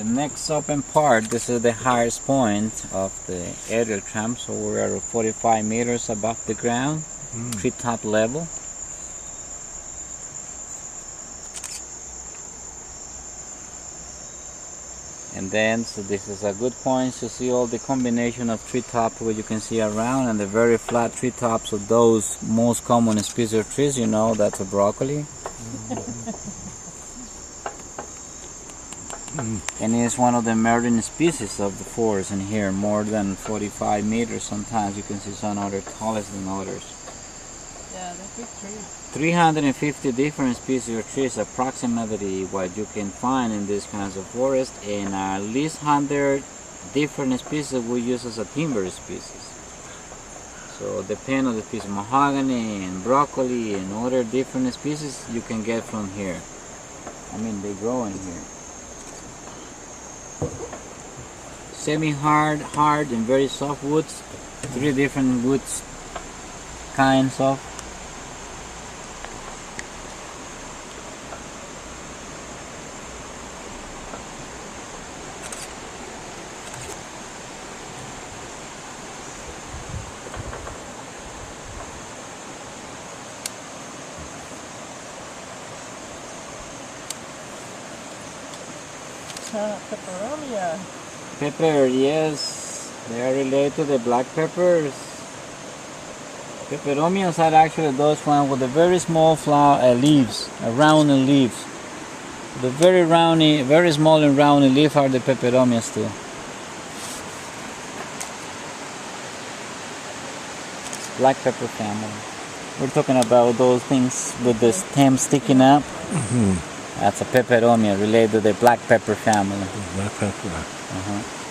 The next open part, this is the highest point of the aerial tram, so we're at 45 meters above the ground, treetop level. And then, so this is a good point to see all the combination of treetops where you can see around, and the very flat treetops of those most common species of trees, you know, that's a broccoli. And it's one of the emerging species of the forest in here, more than 45 meters sometimes. You can see some other taller than others. Yeah, they're big trees. 350 different species of trees, approximately what you can find in these kinds of forests, and at least 100 different species we use as a timber species. So depending on the species, mahogany and broccoli and other different species you can get from here. I mean, they grow in here. Semi-hard, hard, and very soft woods. 3 different woods kinds of. Peperomia. Pepper, yes, they are related to the black peppers. Peperomias are actually those ones with the very small flower leaves, round leaves. The very roundy, very small and round leaf are the peperomias too. Black pepper family. We're talking about those things with the stem sticking up. That's a peperomia related to the black pepper family. Black pepper. Uh-huh.